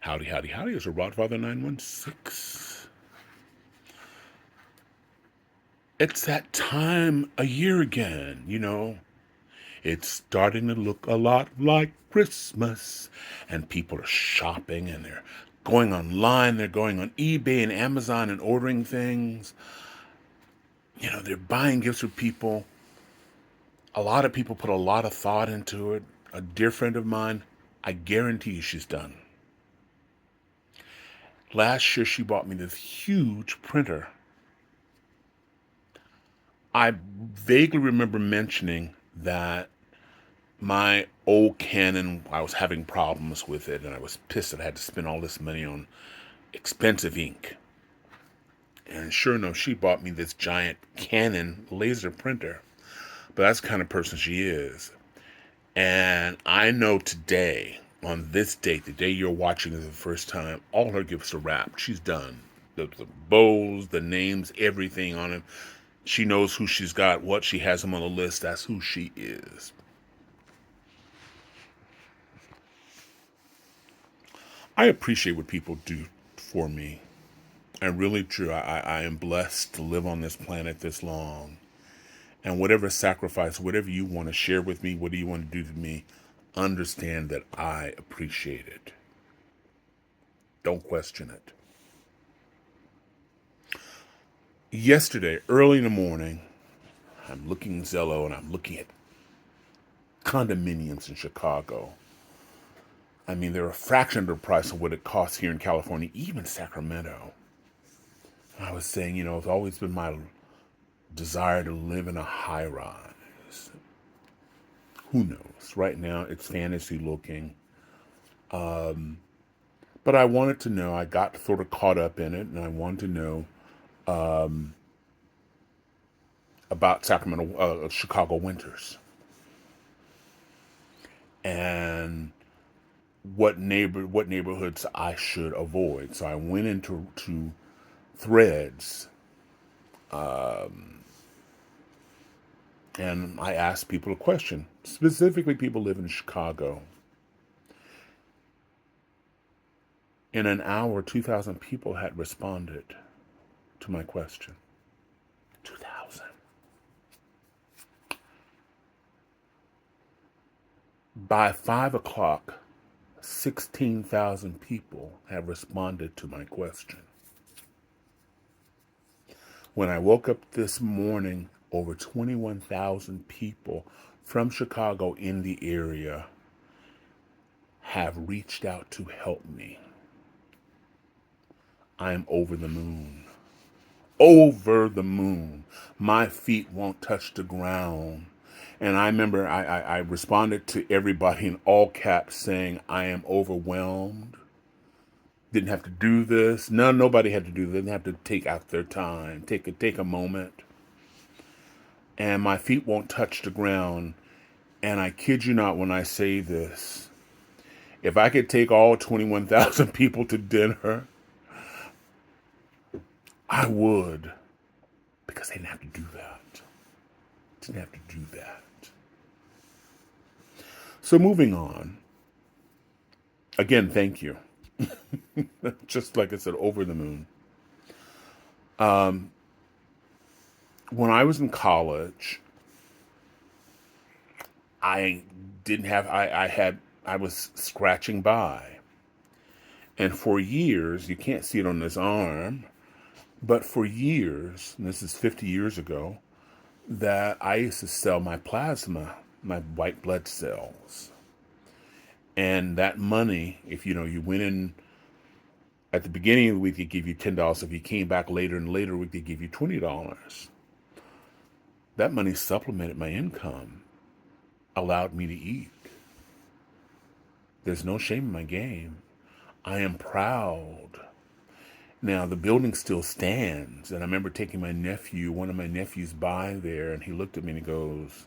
Howdy, howdy, howdy. It's a Rodfather 916. It's that time of year again, It's starting to look a lot like Christmas. And people are shopping and they're going online. They're going on eBay and Amazon and ordering things. They're buying gifts for people. A lot of people put a lot of thought into it. A dear friend of mine, I guarantee you she's done. Last year, she bought me this huge printer. I vaguely remember mentioning that my old Canon, I was having problems with it, and I was pissed that I had to spend all this money on expensive ink. And sure enough, she bought me this giant Canon laser printer. But that's the kind of person she is. And I know today, on this date, the day you're watching it the first time, all her gifts are wrapped. She's done. The bows, the names, everything on it. She knows who she's got, what she has them on the list. That's who she is. I appreciate what people do for me. I really do. I am blessed to live on this planet this long. And whatever sacrifice, whatever you want to share with me, what do you want to do to me, understand that I appreciate it. Don't question it. Yesterday, early in the morning, I'm looking Zello and I'm looking at condominiums in Chicago. I mean, they're a fraction of the price of what it costs here in California, even Sacramento. I was saying, it's always been my desire to live in a high rise. Who knows? Right now, it's fantasy looking. But I wanted to know, I got sort of caught up in it, and I wanted to know about Chicago winters. And what neighborhoods I should avoid. So I went into Threads, and I asked people a question, specifically people living in Chicago. In an hour, 2,000 people had responded to my question. 2,000. By 5 o'clock, 16,000 people have responded to my question. When I woke up this morning, over 21,000 people from Chicago in the area have reached out to help me. I am over the moon. Over the moon. My feet won't touch the ground. And I remember I responded to everybody in all caps saying, I am overwhelmed. Didn't have to do this. Nobody had to do this. Didn't have to take out their time. Take a moment. And my feet won't touch the ground. And I kid you not when I say this. If I could take all 21,000 people to dinner, I would. Because they didn't have to do that. Didn't have to do that. So moving on. Again, thank you. Just like I said, over the moon. When I was in college, I didn't have, I was scratching by. And for years, you can't see it on this arm, but for years, and this is 50 years ago, that I used to sell my plasma, my white blood cells. And that money, if you went in at the beginning of the week, they give you $10. If you came back later in the later week, they give you $20. That money supplemented my income, allowed me to eat. There's no shame in my game. I am proud. Now, the building still stands, and I remember taking one of my nephews by there, and he looked at me and he goes,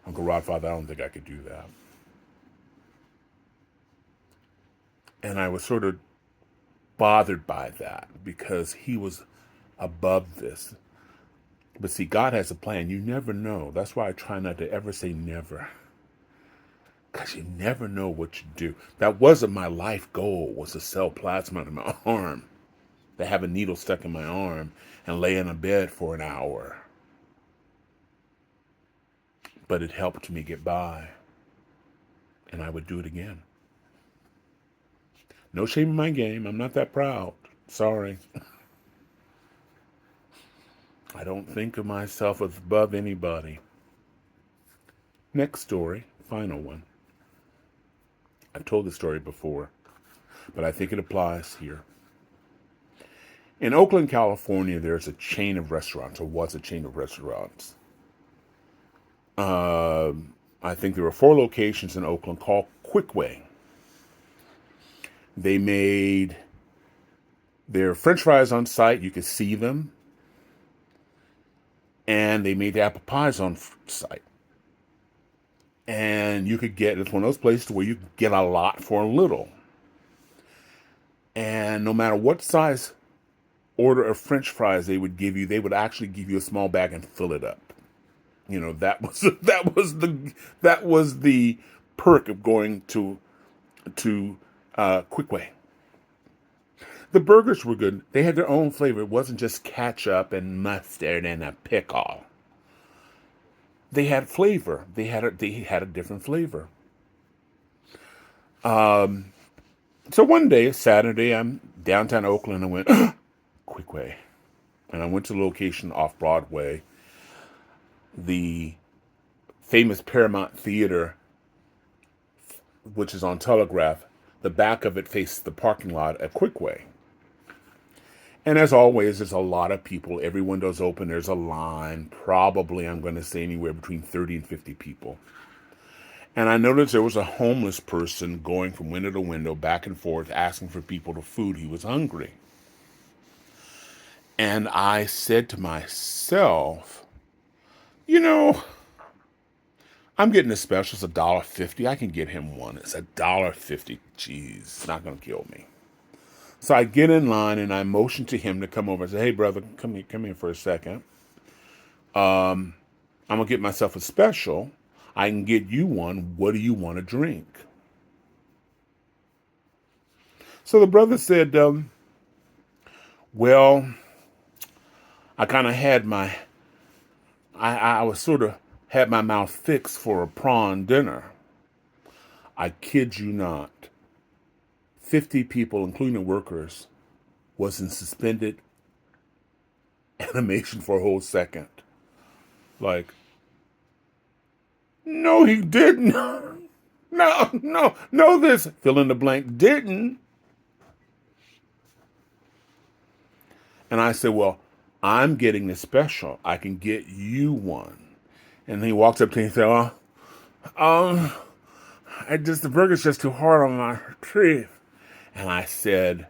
Uncle Rodfather, I don't think I could do that. And I was sort of bothered by that because he was above this. But see, God has a plan. You never know. That's why I try not to ever say never. because you never know what you do. That wasn't my life goal, was to sell plasma in my arm, to have a needle stuck in my arm and lay in a bed for an hour. But it helped me get by, and I would do it again. No shame in my game. I'm not that proud. Sorry. I don't think of myself as above anybody. Next story, final one. I've told this story before, but I think it applies here. In Oakland, California, there's a chain of restaurants, or was a chain of restaurants. I think there were 4 locations in Oakland called Quickway. They made their French fries on site. You could see them. And they made the apple pies on site. And you could get, it's one of those places where you get a lot for a little. And no matter what size order of French fries they would give you, they would actually give you a small bag and fill it up. You know, that was the perk of going to Quickway. The burgers were good. They had their own flavor. It wasn't just ketchup and mustard and a pickle. They had flavor. They had a different flavor. So one day, Saturday, I'm downtown Oakland. I went Quickway, and I went to the location off Broadway, the famous Paramount Theater, which is on Telegraph. The back of it faces the parking lot at Quickway. And as always, there's a lot of people. Every window's open. There's a line. Probably, I'm going to say, anywhere between 30 and 50 people. And I noticed there was a homeless person going from window to window, back and forth, asking for people to food. He was hungry. And I said to myself, you know, I'm getting a special. It's $1.50. I can get him one. It's $1.50. Jeez, it's not going to kill me. So I get in line and I motion to him to come over. I say, hey, brother, come here for a second. I'm going to get myself a special. I can get you one. What do you want to drink? So the brother said, well, I kind of had I was sort of had my mouth fixed for a prawn dinner. I kid you not. 50 people, including the workers, was in suspended animation for a whole second. Like, no, he didn't. No, this fill in the blank didn't. And I said, well, I'm getting this special. I can get you one. And he walks up to me and said, the burger's just too hard on my teeth. And I said,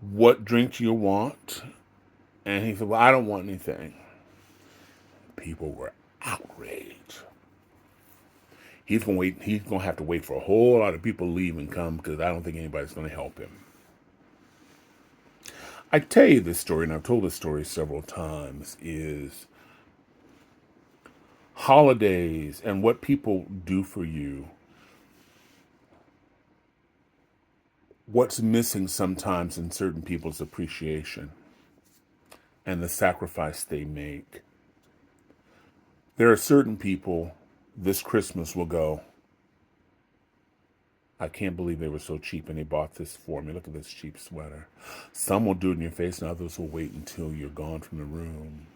what drink do you want? And he said, well, I don't want anything. People were outraged. He's going to have to wait for a whole lot of people to leave and come, because I don't think anybody's going to help him. I tell you this story, and I've told this story several times, is holidays and what people do for you. What's missing sometimes in certain people's appreciation and the sacrifice they make. There are certain people this Christmas will go, I can't believe they were so cheap and they bought this for me. Look at this cheap sweater. Some will do it in your face and others will wait until you're gone from the room.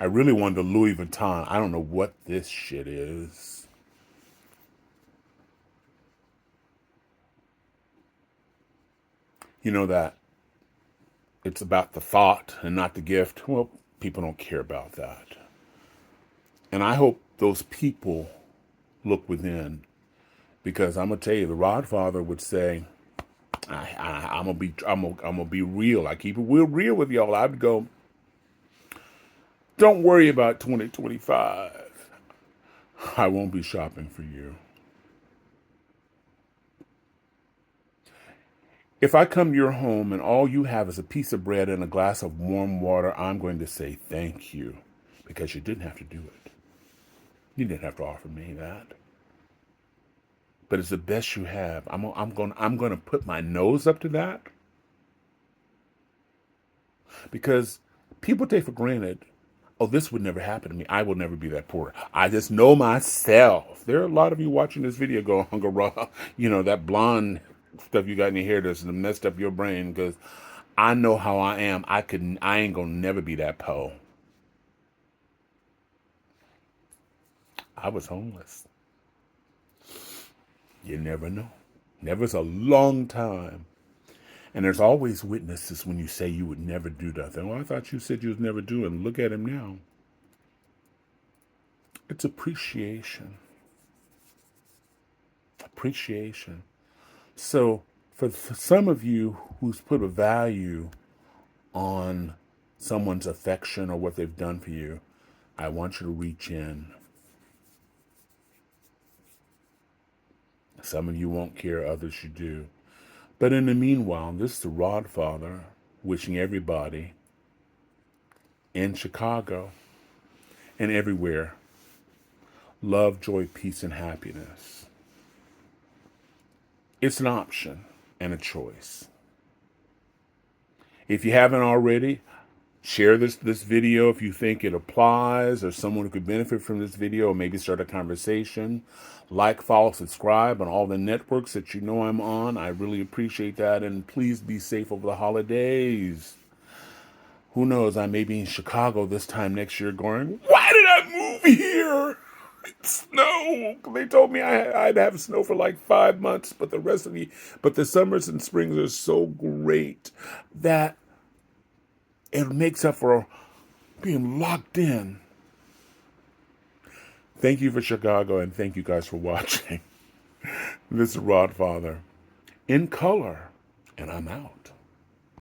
I really wanted a Louis Vuitton. I don't know what this shit is. You know that it's about the thought and not the gift. Well, people don't care about that. And I hope those people look within, because I'm gonna tell you, the Rodfather would say, I'm gonna be real. I keep it real with y'all. I'd go, don't worry about 2025. I won't be shopping for you. If I come to your home and all you have is a piece of bread and a glass of warm water, I'm going to say thank you, because you didn't have to do it. You didn't have to offer me that, but it's the best you have. I'm going to put my nose up to that because people take for granted, oh, this would never happen to me. I will never be that poor. I just know myself. There are a lot of you watching this video going, Hunger Raw, that blonde stuff you got in your hair that's messed up your brain because I know how I am. I ain't gonna never be that po. I was homeless. You never know. Never's a long time. And there's always witnesses when you say you would never do nothing. Well, I thought you said you was never doing. Look at him now. It's appreciation. Appreciation. So for some of you who's put a value on someone's affection or what they've done for you, I want you to reach in. Some of you won't care, others you do. But in the meanwhile, this is the Rod Father wishing everybody in Chicago and everywhere love, joy, peace, and happiness. It's an option and a choice. If you haven't already, share this video if you think it applies or someone who could benefit from this video, or maybe start a conversation. Like, follow, subscribe on all the networks that you know I'm on. I really appreciate that. And please be safe over the holidays. Who knows, I may be in Chicago this time next year going, why did I move here? It's snow. They told me I'd have snow for like 5 months, but the summers and springs are so great that it makes up for being locked in. Thank you for Chicago, and thank you guys for watching. This is Rod Father in color, and I'm out.